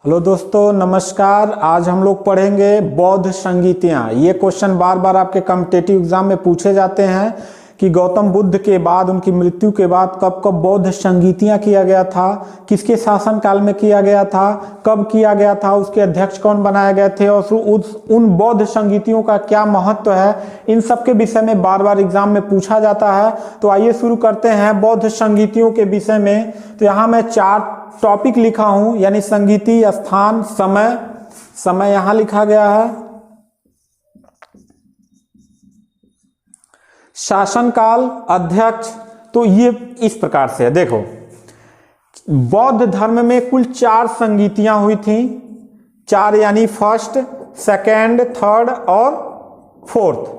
Hello दोस्तों, नमस्कार। आज हम लोग पढ़ेंगे बौद्ध संगीतियाँ। ये क्वेश्चन बार बार आपके कॉम्पिटिटिव एग्जाम में पूछे जाते हैं कि गौतम बुद्ध के बाद, उनकी मृत्यु के बाद कब कब बौद्ध संगीतियाँ किया गया था, किसके शासन काल में किया गया था, कब किया गया था, उसके अध्यक्ष कौन बनाए गए थे और उन बौद्ध संगीतियों का क्या महत्व है, इन सब के विषय में बार बार एग्जाम में पूछा जाता है। तो आइए शुरू करते हैं बौद्ध संगीतियों के विषय में। तो यहाँ मैं 4 टॉपिक लिखा हूं, यानी संगीति, स्थान, समय यहां लिखा गया है, शासनकाल, अध्यक्ष। तो ये इस प्रकार से है। देखो, बौद्ध धर्म में कुल 4 संगीतियां हुई थी। 4 यानी फर्स्ट, सेकेंड, थर्ड और फोर्थ।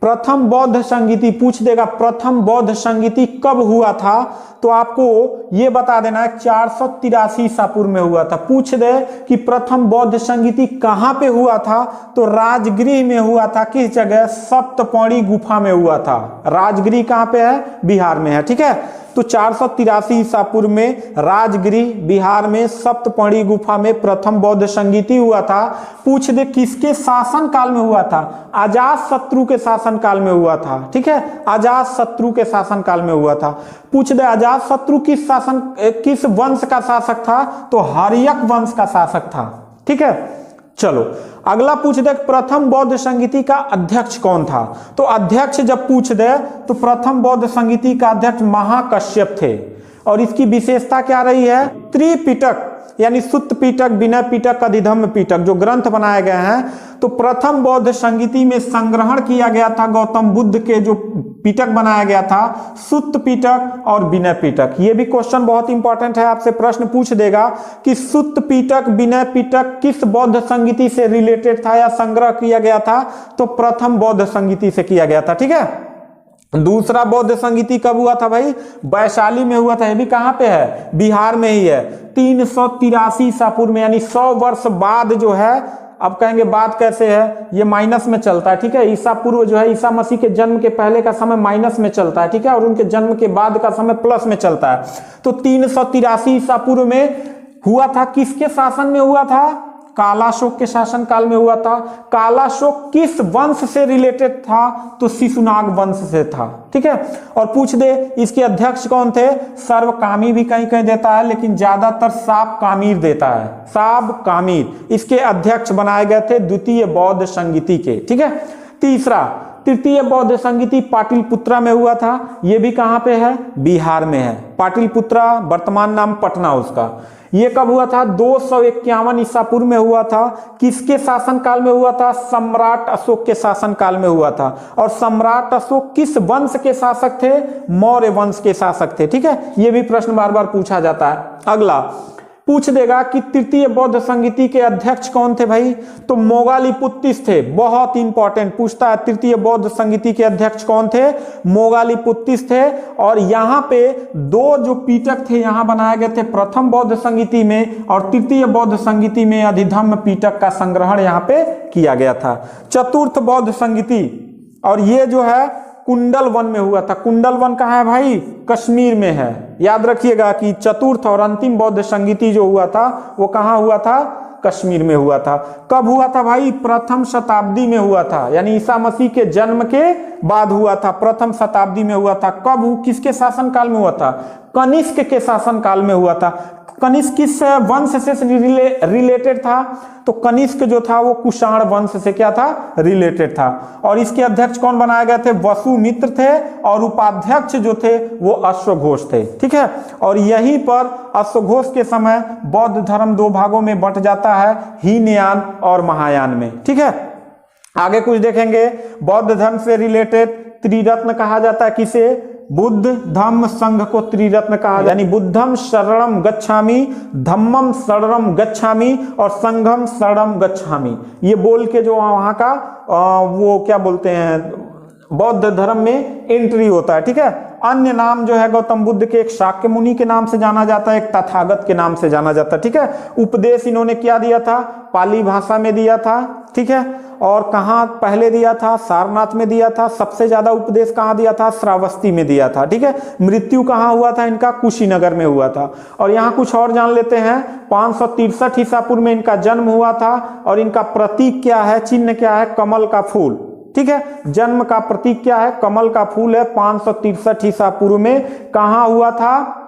प्रथम बौद्ध संगीति पूछ देगा, प्रथम बौद्ध संगीति कब हुआ था, तो आपको ये बता देना है 483 ईसा पूर्व में हुआ था। पूछ दे कि प्रथम बौद्ध संगीति कहां पे हुआ था, तो राजगृह में हुआ था। किस जगह? सप्तपौड़ी गुफा में हुआ था। राजगृह कहां पे है? बिहार में है। ठीक है, तो 483 ईसा पूर्व में राजगृह बिहार में सप्तपौड़ी गुफा में प्रथम बौद्ध संगीति हुआ था। पूछ दे किसके शासन काल में हुआ था? अजात शत्रु के शासन काल में हुआ था। ठीक है, अजात शत्रु के शासन काल में हुआ था। पूछ दे अजात शत्रु किस वंश का शासक था, तो हर्यक वंश का शासक था। ठीक है, चलो अगला पूछ दे प्रथम बौद्ध संगीति का अध्यक्ष कौन था। तो अध्यक्ष जब पूछ दे तो प्रथम बौद्ध संगीति का अध्यक्ष महाकश्यप थे। और इसकी विशेषता क्या रही है? त्रिपिटक यानी सुत्त पिटक, विनय पिटक, अधिधम्म पिटक जो ग्रंथ बनाए गए हैं। तो प्रथम बौद्ध संगीति में संग्रहण किया गया था गौतम बुद्ध के जो पिटक बनाया गया था, सुत्त पिटक और विनय पिटक। ये भी क्वेश्चन बहुत इंपॉर्टेंट है, आपसे प्रश्न पूछ देगा कि सुत्त पिटक, विनय पिटक किस बौद्ध संगीति से रिलेटेड था या संग्रह किया गया था, तो प्रथम बौद्ध संगीति से किया गया था। ठीक है, दूसरा बौद्ध संगीति कब हुआ था भाई? वैशाली में हुआ था। ये भी कहां पे है? बिहार में ही है। 383 ईसा पूर्व में, यानी 100 वर्ष बाद जो है। अब कहेंगे बात कैसे है, ये माइनस में चलता है। ठीक है, ईसा पूर्व जो है ईसा मसीह के जन्म के पहले का समय माइनस में चलता है। ठीक है, और उनके जन्म के बाद का समय प्लस में चलता है। तो 383 ईसा पूर्व में हुआ था। किसके शासन में हुआ था? कालाशोक के शासन काल में हुआ था। कालाशोक किस वंश से रिलेटेड था, तो शिशुनाग वंश से था। ठीक है, और पूछ दे इसके अध्यक्ष कौन थे? सर्वकामी भी कहीं कहीं देता है, लेकिन ज्यादातर साब कामीर देता है। साब कामीर इसके अध्यक्ष बनाए गए थे द्वितीय बौद्ध संगीति के। ठीक है, तृतीय बौद्ध संगीति पाटलिपुत्रा में हुआ था। यह भी कहां पे है? बिहार में है। पाटलिपुत्रा वर्तमान नाम पटना उसका। ये कब हुआ था? 251 ईसा पूर्व में हुआ था। किसके शासन काल में हुआ था? सम्राट अशोक के शासन काल में हुआ था। और सम्राट अशोक किस वंश के शासक थे? मौर्य वंश के शासक थे। ठीक है, ये भी प्रश्न बार बार पूछा जाता है। अगला पूछ देगा कि तृतीय बौद्ध संगीति के अध्यक्ष कौन थे भाई? तो मोगालिपुत्तिस थे। बहुत इंपॉर्टेंट पूछता है, तृतीय बौद्ध संगीति के अध्यक्ष कौन थे? मोगालिपुत्तिस थे। और यहाँ पे 2 जो पीटक थे यहाँ बनाए गए थे, प्रथम बौद्ध संगीति में और तृतीय बौद्ध संगीति में अधिधम्म पीटक का संग्रहण यहाँ पे किया गया था। चतुर्थ बौद्ध संगीति, और ये जो है कुंडल वन में हुआ था। कुंडल वन कहाँ है भाई? कश्मीर में है। याद रखिएगा कि चतुर्थ और अंतिम बौद्ध संगीति जो हुआ था वो कहाँ हुआ था? कश्मीर में हुआ था। कब हुआ था भाई? प्रथम शताब्दी में हुआ था, यानी ईसा मसीह के जन्म के बाद हुआ था। प्रथम शताब्दी में हुआ था। कब? किसके शासन काल में हुआ था? कनिष्क के शासन काल में हुआ था। कनिष्क किस वंश से रिलेटेड था? तो कनिष्क जो था वो कुषाण वंश से क्या था? रिलेटेड था। और इसके अध्यक्ष कौन बनाए गए थे? वसुमित्र थे। और उपाध्यक्ष जो थे वो अश्वघोष थे। ठीक है, और यहीं पर अश्वघोष के समय बौद्ध धर्म 2 भागों में बंट जाता है, हीनयान और महायान में। ठीक है, आगे कुछ देखेंगे। बौद्ध धर्म से रिलेटेड त्रिरत्न कहा जाता है किसे? बुद्ध धम्म संघ को त्रिरत्न कहा, यानी बुद्धम शरणम गच्छामि, धम्मम शरणम गच्छामि और संघम शरणम गच्छामि। ये बोल के जो वहां का वो क्या बोलते हैं, बौद्ध धर्म में एंट्री होता है। ठीक है, अन्य नाम जो है गौतम बुद्ध के, एक शाक्य मुनि के नाम से जाना जाता है, एक तथागत के नाम से जाना जाता है। ठीक है, उपदेश इन्होंने क्या दिया था? पाली भाषा में दिया था। ठीक है, और कहाँ पहले दिया था? सारनाथ में दिया था। सबसे ज्यादा उपदेश कहाँ दिया था? श्रावस्ती में दिया था। ठीक है, मृत्यु कहाँ हुआ था इनका? कुशीनगर में हुआ था। और यहाँ कुछ और जान लेते हैं, 563 ईसा पूर्व में इनका जन्म हुआ था और इनका प्रतीक क्या है, चिन्ह क्या है? कमल का फूल। ठीक है, जन्म का प्रतीक क्या है? कमल का फूल है। 563 ईसा पूर्व में कहाँ हुआ था?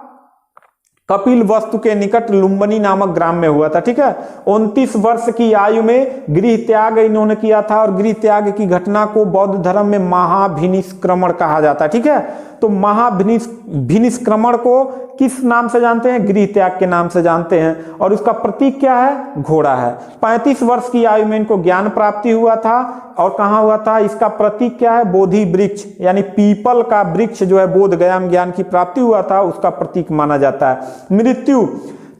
कपिल वस्तु के निकट लुम्बिनी नामक ग्राम में हुआ था। ठीक है, 29 वर्ष की आयु में गृह त्याग इन्होंने किया था और गृह त्याग की घटना को बौद्ध धर्म में महाभिनिष्क्रमण कहा जाता है। ठीक है, तो महाभिनिष्क्रमण को किस नाम से जानते हैं? गृह त्याग के नाम से जानते हैं। और उसका प्रतीक क्या है? घोड़ा है। 35 वर्ष की आयु में इनको ज्ञान प्राप्ति हुआ था और कहाँ हुआ था? इसका प्रतीक क्या है? बोधि वृक्ष, यानी पीपल का वृक्ष जो है बोध गया में ज्ञान की प्राप्ति हुआ था, उसका प्रतीक माना जाता है। मृत्यु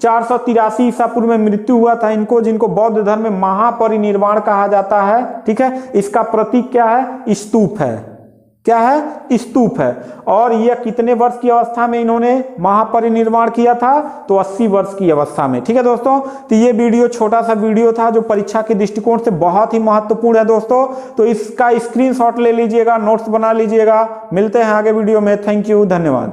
483 ईसा पूर्व में मृत्यु हुआ था इनको, जिनको बौद्ध धर्म में महापरिनिर्वाण कहा जाता है। ठीक है, इसका प्रतीक क्या है? स्तूप है। क्या है? स्तूप है। और यह कितने वर्ष की अवस्था में इन्होंने महापरिनिर्वाण किया था? तो 80 वर्ष की अवस्था में। ठीक है दोस्तों, तो ये वीडियो छोटा सा वीडियो था जो परीक्षा के दृष्टिकोण से बहुत ही महत्वपूर्ण है दोस्तों। तो इसका स्क्रीनशॉट ले लीजिएगा, नोट्स बना लीजिएगा। मिलते हैं आगे वीडियो में। थैंक यू, धन्यवाद।